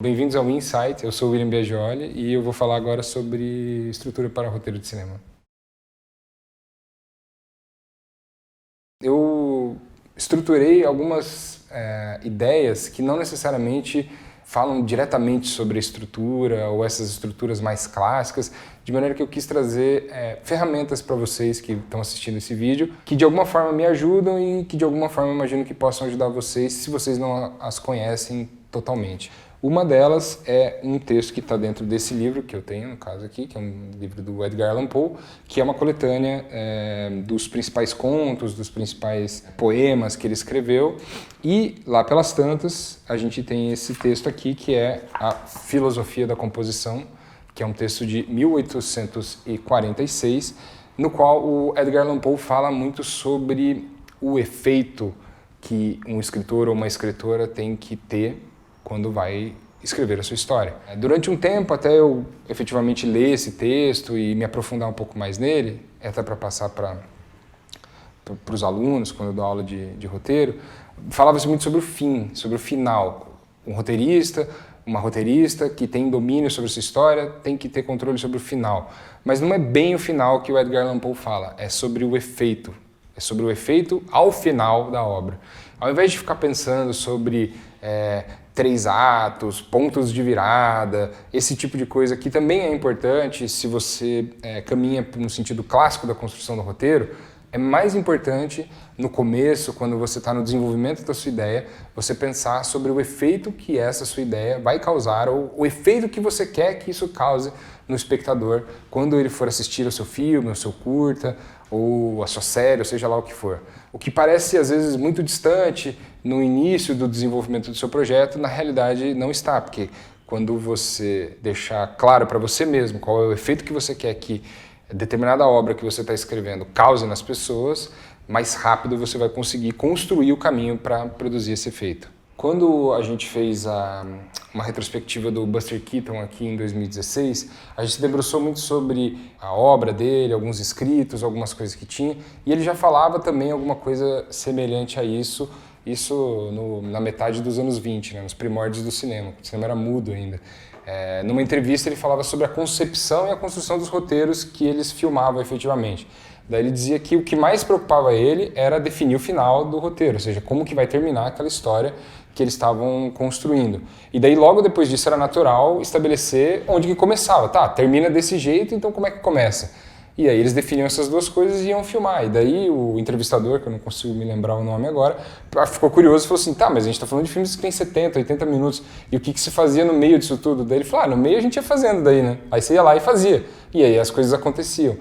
Bem-vindos ao Insight, eu sou o William Biagioli e eu vou falar agora sobre estrutura para roteiro de cinema. Eu estruturei algumas ideias que não necessariamente falam diretamente sobre a estrutura ou essas estruturas mais clássicas, de maneira que eu quis trazer ferramentas para vocês que estão assistindo esse vídeo, que de alguma forma me ajudam e que de alguma forma eu imagino que possam ajudar vocês se vocês não as conhecem totalmente. Uma delas é um texto que está dentro desse livro que eu tenho, no caso aqui, que é um livro do Edgar Allan Poe, que é uma coletânea dos principais contos, dos principais poemas que ele escreveu. E lá pelas tantas, a gente tem esse texto aqui, que é a Filosofia da Composição, que é um texto de 1846, no qual o Edgar Allan Poe fala muito sobre o efeito que um escritor ou uma escritora tem que ter quando vai escrever a sua história. Durante um tempo, até eu efetivamente ler esse texto e me aprofundar um pouco mais nele, até para passar para os alunos, quando eu dou aula de roteiro, falava-se muito sobre o fim, sobre o final. Um roteirista, uma roteirista que tem domínio sobre essa história tem que ter controle sobre o final. Mas não é bem o final que o Edgar Allan Poe fala, é sobre o efeito. É sobre o efeito ao final da obra. Ao invés de ficar pensando sobre 3 atos, pontos de virada, esse tipo de coisa que também é importante se você caminha no sentido clássico da construção do roteiro, é mais importante no começo, quando você está no desenvolvimento da sua ideia, você pensar sobre o efeito que essa sua ideia vai causar ou o efeito que você quer que isso cause no espectador quando ele for assistir ao seu filme, ao seu curta, ou a sua série, ou seja lá o que for. O que parece às vezes muito distante no início do desenvolvimento do seu projeto, na realidade não está, porque quando você deixar claro para você mesmo qual é o efeito que você quer que determinada obra que você está escrevendo cause nas pessoas, mais rápido você vai conseguir construir o caminho para produzir esse efeito. Quando a gente fez uma retrospectiva do Buster Keaton aqui em 2016, a gente se debruçou muito sobre a obra dele, alguns escritos, algumas coisas que tinha, e ele já falava também alguma coisa semelhante a isso na metade dos anos 20, né, nos primórdios do cinema. O cinema era mudo ainda. Numa entrevista ele falava sobre a concepção e a construção dos roteiros que eles filmavam efetivamente. Daí ele dizia que o que mais preocupava ele era definir o final do roteiro, ou seja, como que vai terminar aquela história que eles estavam construindo. E daí logo depois disso era natural estabelecer onde que começava. Tá, termina desse jeito, então como é que começa? E aí eles definiam essas duas coisas e iam filmar. E daí o entrevistador, que eu não consigo me lembrar o nome agora, ficou curioso e falou assim, tá, mas a gente tá falando de filmes que tem 70, 80 minutos, e o que se fazia no meio disso tudo? Daí ele falou, no meio a gente ia fazendo daí, né? Aí você ia lá e fazia. E aí as coisas aconteciam.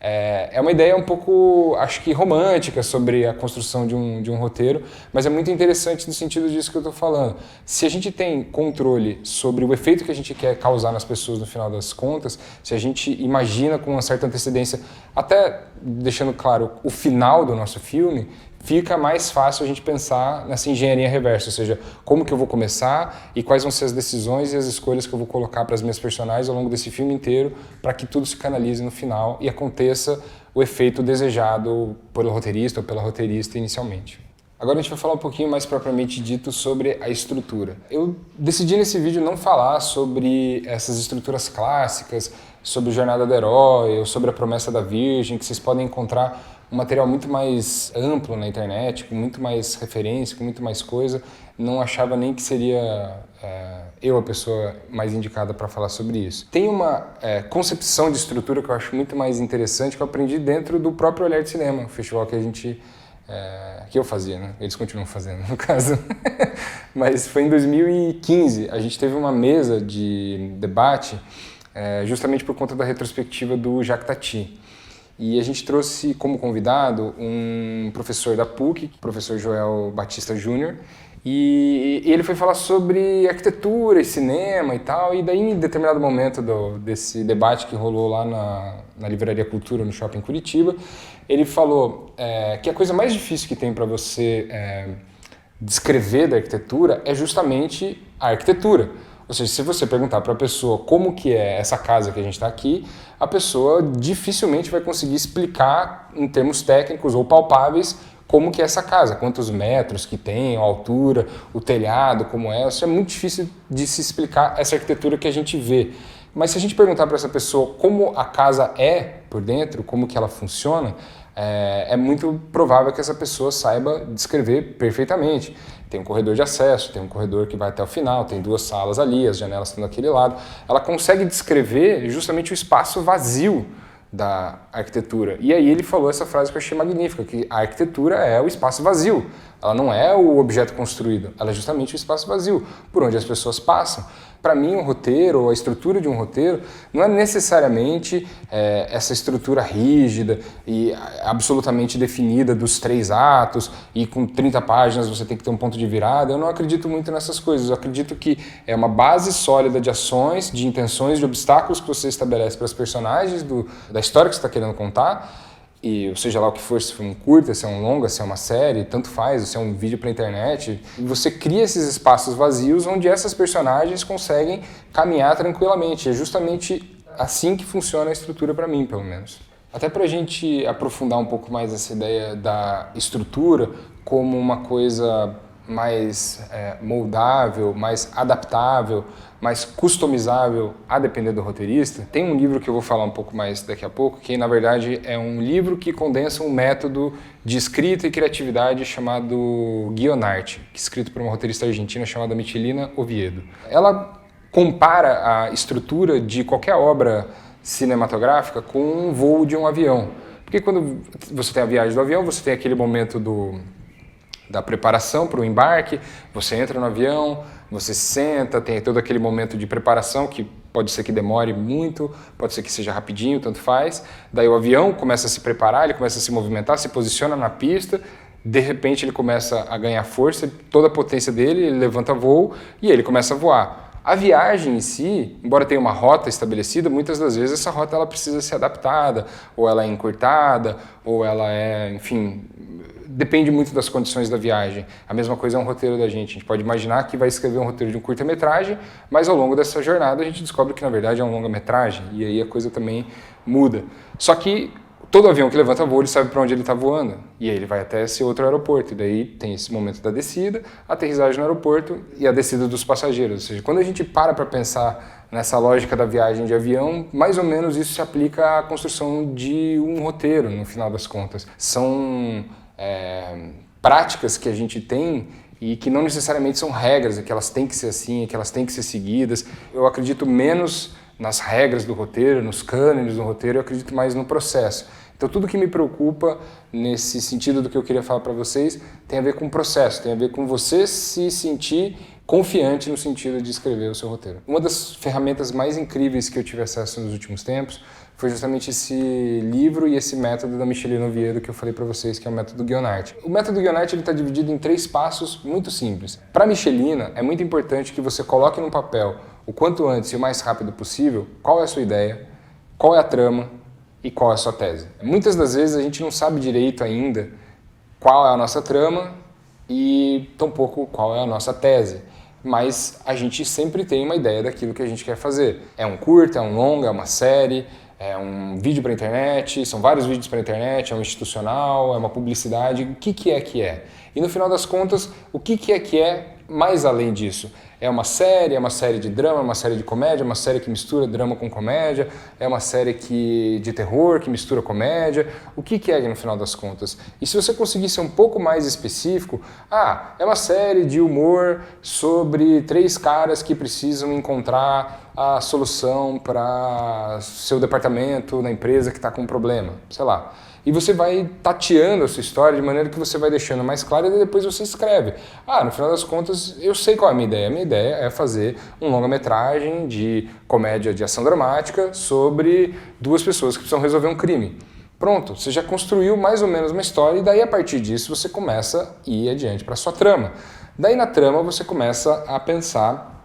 É uma ideia um pouco, acho que romântica sobre a construção de um roteiro, mas é muito interessante no sentido disso que eu estou falando. Se a gente tem controle sobre o efeito que a gente quer causar nas pessoas no final das contas, se a gente imagina com uma certa antecedência, até deixando claro o final do nosso filme, fica mais fácil a gente pensar nessa engenharia reversa, ou seja, como que eu vou começar e quais vão ser as decisões e as escolhas que eu vou colocar para as minhas personagens ao longo desse filme inteiro para que tudo se canalize no final e aconteça o efeito desejado pelo roteirista ou pela roteirista inicialmente. Agora a gente vai falar um pouquinho mais propriamente dito sobre a estrutura. Eu decidi nesse vídeo não falar sobre essas estruturas clássicas, sobre Jornada do Herói ou sobre a Promessa da Virgem, que vocês podem encontrar um material muito mais amplo na internet, com muito mais referência, com muito mais coisa. Não achava nem que seria eu a pessoa mais indicada para falar sobre isso. Tem uma concepção de estrutura que eu acho muito mais interessante, que eu aprendi dentro do próprio Olhar de Cinema, o festival que eu fazia, né? Eles continuam fazendo, no caso. Mas foi em 2015, a gente teve uma mesa de debate justamente por conta da retrospectiva do Jacques Tati. E a gente trouxe como convidado um professor da PUC, o professor Joel Batista Júnior, e ele foi falar sobre arquitetura e cinema e tal, e daí em determinado momento desse debate que rolou lá na Livraria Cultura, no Shopping Curitiba, ele falou que a coisa mais difícil que tem para você descrever da arquitetura é justamente a arquitetura. Ou seja, se você perguntar para a pessoa como que é essa casa que a gente está aqui, a pessoa dificilmente vai conseguir explicar em termos técnicos ou palpáveis como que é essa casa, quantos metros que tem, a altura, o telhado, como é. Isso é muito difícil de se explicar essa arquitetura que a gente vê. Mas se a gente perguntar para essa pessoa como a casa é por dentro, como que ela funciona, é muito provável que essa pessoa saiba descrever perfeitamente. Tem um corredor de acesso, tem um corredor que vai até o final, tem 2 salas ali, as janelas estão daquele lado. Ela consegue descrever justamente o espaço vazio da arquitetura. E aí ele falou essa frase que eu achei magnífica, que a arquitetura é o espaço vazio. Ela não é o objeto construído, ela é justamente o espaço vazio, por onde as pessoas passam. Para mim, um roteiro, ou a estrutura de um roteiro, não é necessariamente essa estrutura rígida e absolutamente definida dos 3 atos e com 30 páginas você tem que ter um ponto de virada. Eu não acredito muito nessas coisas. Eu acredito que é uma base sólida de ações, de intenções, de obstáculos que você estabelece para os personagens da história que você está querendo contar. E seja lá o que for, se for um curta, se é um longa, se é uma série, tanto faz, se é um vídeo para internet, e você cria esses espaços vazios onde essas personagens conseguem caminhar tranquilamente. É justamente assim que funciona a estrutura para mim, pelo menos. Até para a gente aprofundar um pouco mais essa ideia da estrutura como uma coisa mais moldável, mais adaptável, mais customizável a depender do roteirista, tem um livro que eu vou falar um pouco mais daqui a pouco, que na verdade é um livro que condensa um método de escrita e criatividade chamado Guionarte, que é escrito por uma roteirista argentina chamada Michelina Oviedo. Ela compara a estrutura de qualquer obra cinematográfica com um voo de um avião. Porque quando você tem a viagem do avião, você tem aquele momento da preparação para o embarque, você entra no avião, você senta, tem todo aquele momento de preparação que pode ser que demore muito, pode ser que seja rapidinho, tanto faz. Daí o avião começa a se preparar, ele começa a se movimentar, se posiciona na pista, de repente ele começa a ganhar força, toda a potência dele, ele levanta voo e ele começa a voar. A viagem em si, embora tenha uma rota estabelecida, muitas das vezes essa rota ela precisa ser adaptada, ou ela é encurtada, ou ela é, enfim, depende muito das condições da viagem. A mesma coisa é um roteiro da gente. A gente pode imaginar que vai escrever um roteiro de um curta-metragem, mas ao longo dessa jornada a gente descobre que na verdade é um longa-metragem, e aí a coisa também muda. Só que todo avião que levanta voo, ele sabe para onde ele está voando, e aí ele vai até esse outro aeroporto, e daí tem esse momento da descida, a aterrissagem no aeroporto e a descida dos passageiros. Ou seja, quando a gente para pensar nessa lógica da viagem de avião, mais ou menos isso se aplica à construção de um roteiro, no final das contas. São práticas que a gente tem e que não necessariamente são regras, que elas têm que ser assim, que elas têm que ser seguidas. Eu acredito menos nas regras do roteiro, nos cânones do roteiro, eu acredito mais no processo. Então tudo que me preocupa nesse sentido do que eu queria falar para vocês tem a ver com o processo, tem a ver com você se sentir confiante no sentido de escrever o seu roteiro. Uma das ferramentas mais incríveis que eu tive acesso nos últimos tempos foi justamente esse livro e esse método da Michelina Oviedo que eu falei para vocês, que é o método Guionarte. O método Guionarte está dividido em 3 passos muito simples. Para Michelina, é muito importante que você coloque no papel o quanto antes e o mais rápido possível qual é a sua ideia, qual é a trama e qual é a sua tese. Muitas das vezes a gente não sabe direito ainda qual é a nossa trama e tampouco qual é a nossa tese. Mas a gente sempre tem uma ideia daquilo que a gente quer fazer. É um curta, é um longa, é uma série, é um vídeo para a internet, são vários vídeos para a internet, é um institucional, é uma publicidade, o que é que é? E no final das contas, o que é mais além disso? É uma série de drama, é uma série de comédia, é uma série que mistura drama com comédia, é uma série de terror que mistura comédia, o que é no final das contas? E se você conseguir ser um pouco mais específico, é uma série de humor sobre 3 caras que precisam encontrar a solução para seu departamento na empresa que está com um problema, sei lá. E você vai tateando a sua história de maneira que você vai deixando mais clara e depois você escreve. No final das contas, eu sei qual é a minha ideia. A minha ideia é fazer um longa-metragem de comédia de ação dramática sobre 2 pessoas que precisam resolver um crime. Pronto, você já construiu mais ou menos uma história e daí a partir disso você começa a ir adiante para a sua trama. Daí na trama você começa a pensar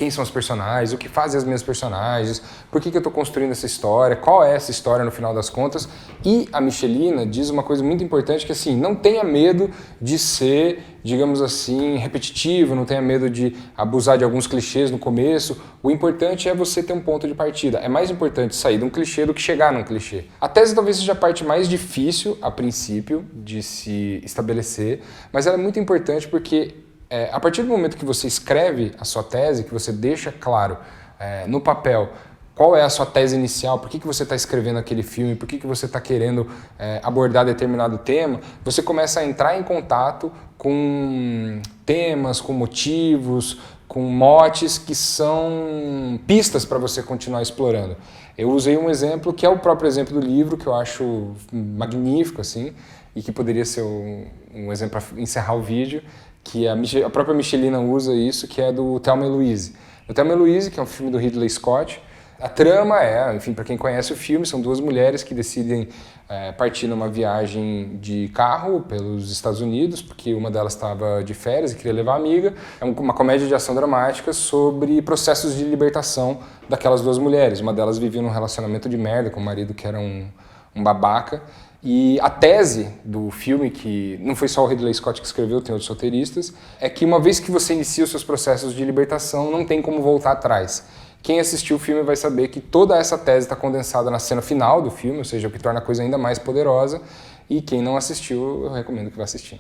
quem são os personagens, o que fazem as minhas personagens, por que eu estou construindo essa história, qual é essa história no final das contas. E a Michelina diz uma coisa muito importante, que assim, não tenha medo de ser, digamos assim, repetitivo, não tenha medo de abusar de alguns clichês no começo. O importante é você ter um ponto de partida. É mais importante sair de um clichê do que chegar num clichê. A tese talvez seja a parte mais difícil, a princípio, de se estabelecer, mas ela é muito importante porque a partir do momento que você escreve a sua tese, que você deixa claro no papel qual é a sua tese inicial, por que você está escrevendo aquele filme, por que você está querendo abordar determinado tema, você começa a entrar em contato com temas, com motivos, com motes que são pistas para você continuar explorando. Eu usei um exemplo que é o próprio exemplo do livro, que eu acho magnífico, assim, e que poderia ser um exemplo para encerrar o vídeo, que a própria Michelina usa isso, que é do Thelma e Louise. O Thelma e Louise, que é um filme do Ridley Scott, a trama enfim, para quem conhece o filme, são duas mulheres que decidem partir numa viagem de carro pelos Estados Unidos, porque uma delas estava de férias e queria levar a amiga. É uma comédia de ação dramática sobre processos de libertação daquelas duas mulheres. Uma delas vivia num relacionamento de merda com o marido, que era um babaca. E a tese do filme, que não foi só o Ridley Scott que escreveu, tem outros roteiristas, é que uma vez que você inicia os seus processos de libertação, não tem como voltar atrás. Quem assistiu o filme vai saber que toda essa tese está condensada na cena final do filme, ou seja, o que torna a coisa ainda mais poderosa, e quem não assistiu, eu recomendo que vá assistir.